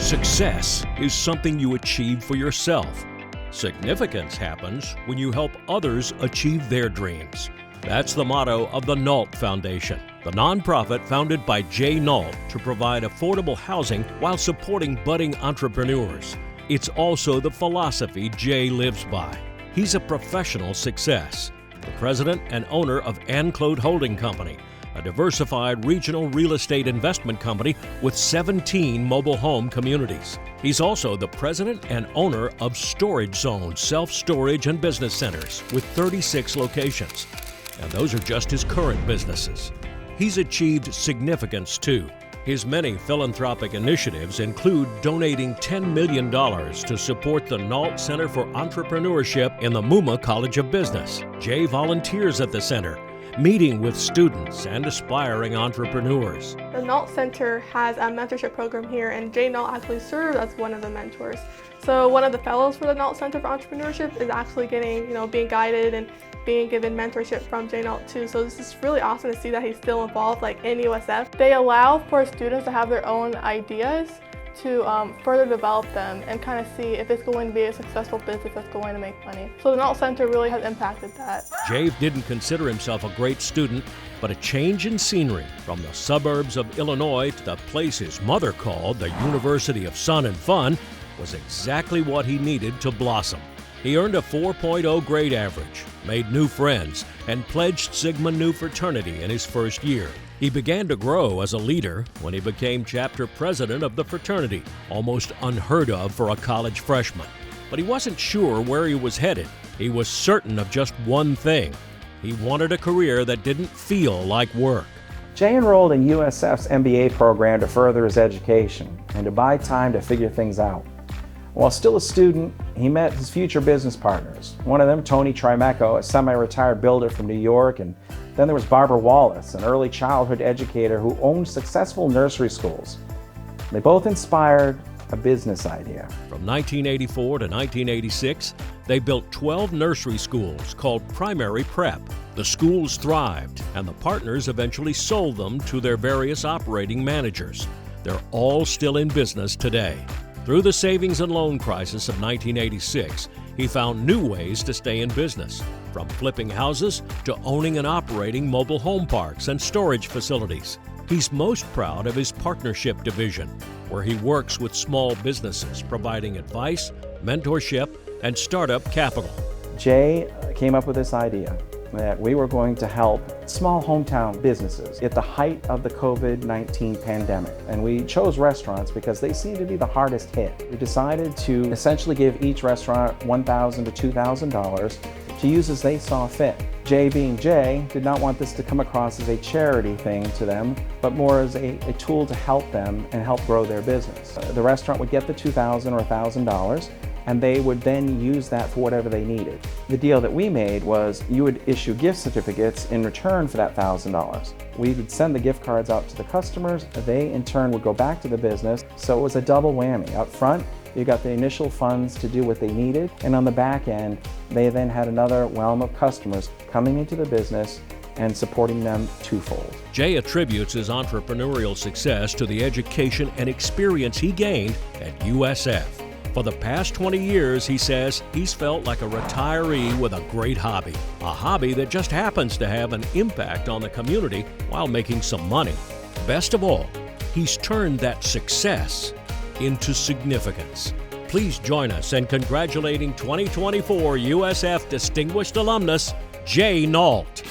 Success is something you achieve for yourself. Significance happens when you help others achieve their dreams. That's the motto of the Nault Foundation, the nonprofit founded by Jay Nault to provide affordable housing while supporting budding entrepreneurs. It's also the philosophy Jay lives by. He's a professional success, the president and owner of Claude Holding Company, a diversified regional real estate investment company with 17 mobile home communities. He's also the president and owner of Storage Zone Self-Storage and Business Centers with 36 locations. And those are just his current businesses. He's achieved significance too. His many philanthropic initiatives include donating $10 million to support the Nault Center for Entrepreneurship in the Muma College of Business. Jay volunteers at the center, meeting with students and aspiring entrepreneurs. The Nault Center has a mentorship program here, and Jay Nault actually serves as one of the mentors. So one of the fellows for the Nault Center for Entrepreneurship is actually being guided and being given mentorship from Jay Nault too. So this is really awesome to see that he's still involved in USF. They allow for students to have their own ideas to further develop them and kind of see if it's going to be a successful business that's going to make money. So the Nault Center really has impacted that. Jay didn't consider himself a great student, but a change in scenery from the suburbs of Illinois to the place his mother called the University of Sun and Fun was exactly what he needed to blossom. He earned a 4.0 grade average, made new friends, and pledged Sigma Nu fraternity in his first year. He began to grow as a leader when he became chapter president of the fraternity, almost unheard of for a college freshman. But he wasn't sure where he was headed. He was certain of just one thing. He wanted a career that didn't feel like work. Jay enrolled in USF's MBA program to further his education and to buy time to figure things out. While still a student, he met his future business partners. One of them, Tony Trimeco, a semi-retired builder from New York, and then there was Barbara Wallace, an early childhood educator who owned successful nursery schools. They both inspired a business idea. From 1984 to 1986, they built 12 nursery schools called Primary Prep. The schools thrived, and the partners eventually sold them to their various operating managers. They're all still in business today. Through the savings and loan crisis of 1986, he found new ways to stay in business, from flipping houses to owning and operating mobile home parks and storage facilities. He's most proud of his partnership division, where he works with small businesses, providing advice, mentorship, and startup capital. Jay came up with this idea that we were going to help small hometown businesses at the height of the COVID-19 pandemic. And we chose restaurants because they seem to be the hardest hit. We decided to essentially give each restaurant $1,000 to $2,000 to use as they saw fit. Jay, being Jay, did not want this to come across as a charity thing to them, but more as a tool to help them and help grow their business. The restaurant would get the $2,000 or $1,000, and they would then use that for whatever they needed. The deal that we made was you would issue gift certificates in return for that $1,000. We would send the gift cards out to the customers. They in turn would go back to the business. So it was a double whammy. Up front, you got the initial funds to do what they needed, and on the back end, they then had another realm of customers coming into the business and supporting them twofold. Jay attributes his entrepreneurial success to the education and experience he gained at USF. For the past 20 years, he says, he's felt like a retiree with a great hobby. A hobby that just happens to have an impact on the community while making some money. Best of all, he's turned that success into significance. Please join us in congratulating 2024 USF Distinguished Alumnus, Jay Nault.